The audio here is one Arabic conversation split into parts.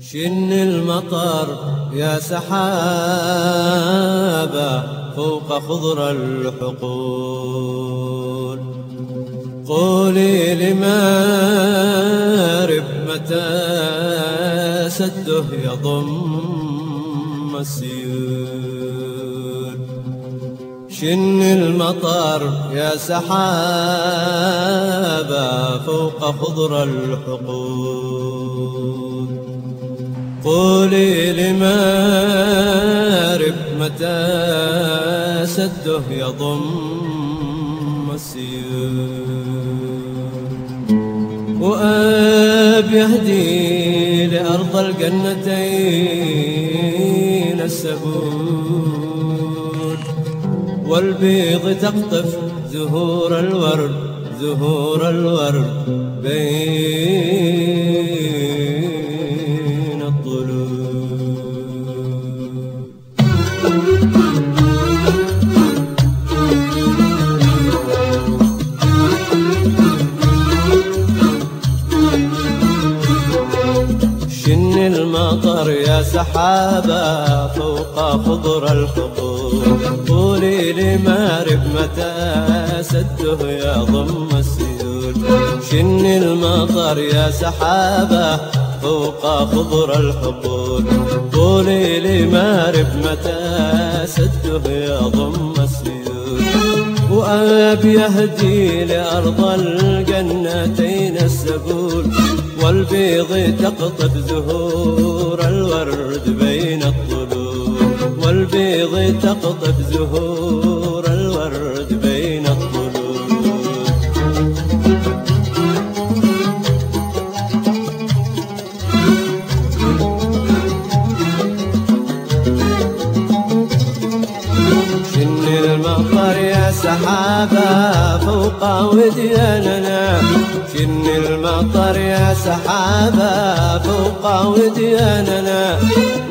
شن المطر يا سحابة فوق خضر الحقول، قولي لمارب متى سده يضم السيول. شن المطر يا سحابة فوق خضر الحقول، قولي لمارب متى سده يضم السيول. وأب يهدي لأرض الجنتين السبول، والبيض تقطف زهور الورد زهور الورد بين الطلول. شن المطر يا سحابة فوق خضر الحقول، قولي لمارب متى سده يضم السيول. شن المطر يا سحابة فوق خضر الحقول، قولي لمارب متى سده يضم السيول. وأب يهدي لأرض الجنتين السبول، والبيض تقطف زهور الورد بين الطلول، والبيض تقطف زهور الورد بين الطلول. شن المطر يا سحابة فوق ودياننا، شن المطر يا سحابة فوق ودياننا،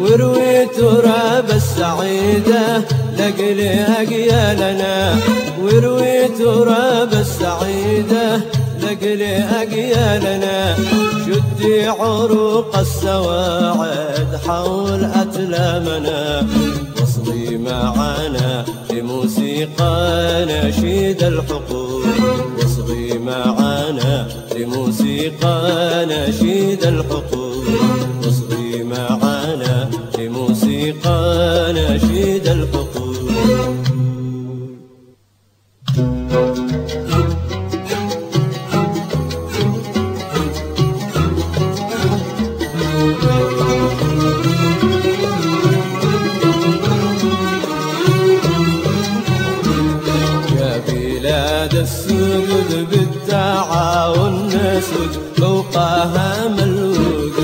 وروي تراب السعيدة لأجل أجيالنا، وروي تراب السعيدة لأجل أجيالنا. شدي عروق السواعد حول أتلامنا، واصغي معنا لموسيقى نشيد الحقول، واصغي معنا لموسيقى نشيد الحقول، واصغي معنا لموسيقى نشيد الحقول. السجود بالتعاون نسج فوقها ملوك،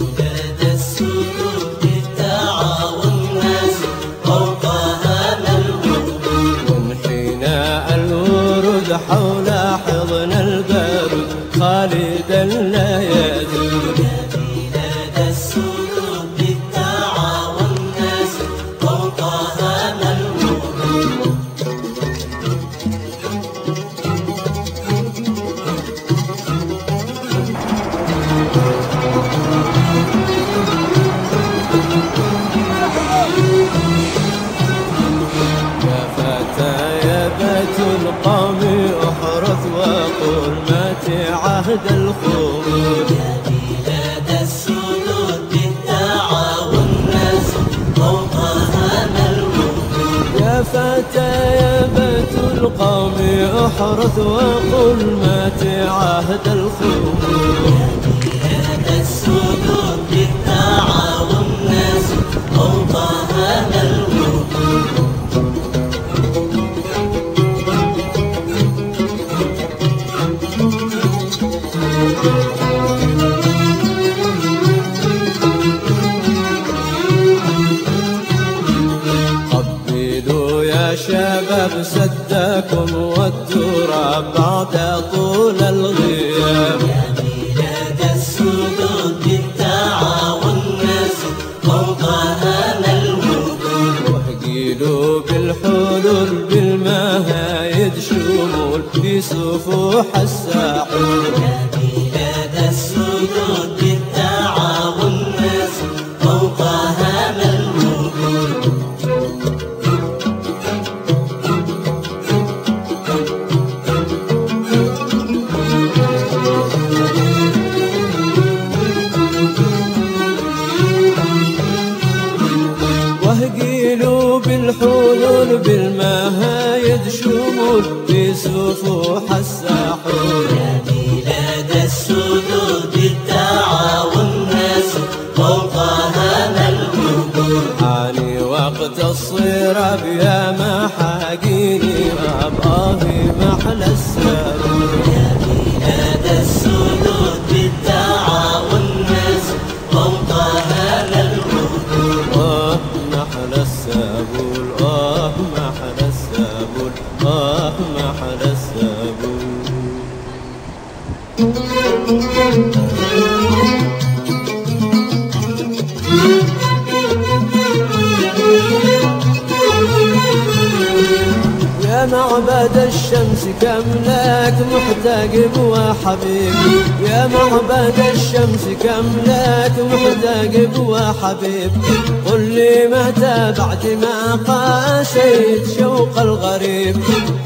بلاد السجود بالتعاون نسج فوقها ملوك. وانحنى الورد حول حضن البارود خالدا لا يذوب. بلاد السجود بالتعاون نسج فوقها ملوك. القوم احرث وقل مات عهد الخلود. يا بلاد السجود بالتعاون نسج فوقها ملوك. يا فتى يا بيت القوم احرث وقل مات عهد الخلود. يا بلاد السجود بالتعاون نسج فوقها ملوك. يا شباب سداكم والتراب بعد طول الغياب. يا بلاد السدود بالتعاون نسد فوقها الوجود، واهجيلوا بالحلول بالمهايد شمول في سفوح الساحل. يا بلاد السدود بالتعاون نسد فوقها الوجود. واهجيلوا بالحلول بالمهايد شمول في سفوح الساحل. يا بلاد السدود بالتعاون نسد فوقها الوجود. حاني وقت الصراب يا محاجيني أبقاهي محل السرور. يا بلاد السدود بالتعاون نسد فوقها الوجود. محل السبول محل السبول محل السبول. يا معبد الشمس كم لك محتاج وحبيب. يا معبد الشمس كم لك محتاج وحبيب. قل لي متى بعد ما قاسيت شوق الغريب.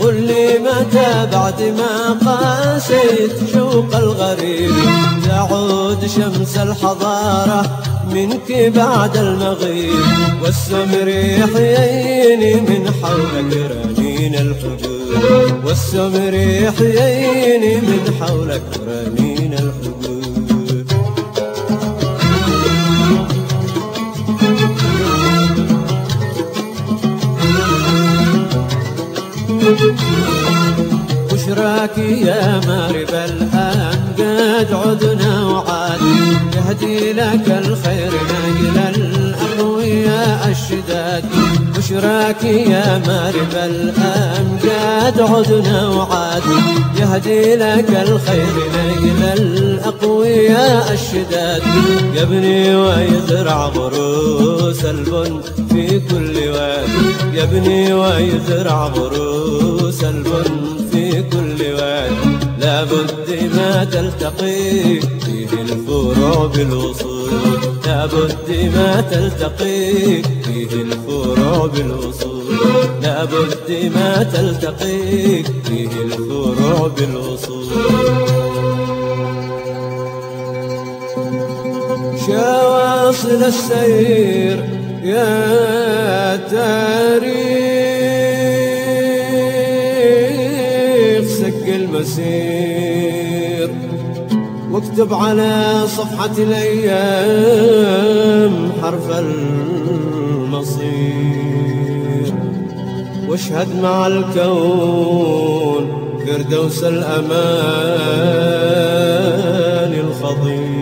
قل لي متى بعد ما قاسيت شوق الغريب. تعود شمس الحضارة منك بعد المغيب. والسمر يحييني من حولك رنين الحدود. والسمر يحييني من حولك رنين الحدود. بشراك يا مارب الأمجاد عدنا وعاد. يهدي لك الخير ناجل الأقوياء الشداد. بشراك يا مارب الأمجاد عدنا وعاد. يهدي لك الخير ناجل الأقوياء الشداد. يبني ويزرع غروس البن في كل واد. يبني ويزرع غروس البن في كل واد. لابد ما تلتقي فيه الفروع بالوصول. لابد ما تلتقي فيه الفروع بالوصول. لابد ما تلتقي فيه الفروع بالوصول. شواصل السير يا تاريخ سجل المسير. واكتب على صفحة الأيام حرف المصير. واشهد مع الكون فردوس الأمان الخضير.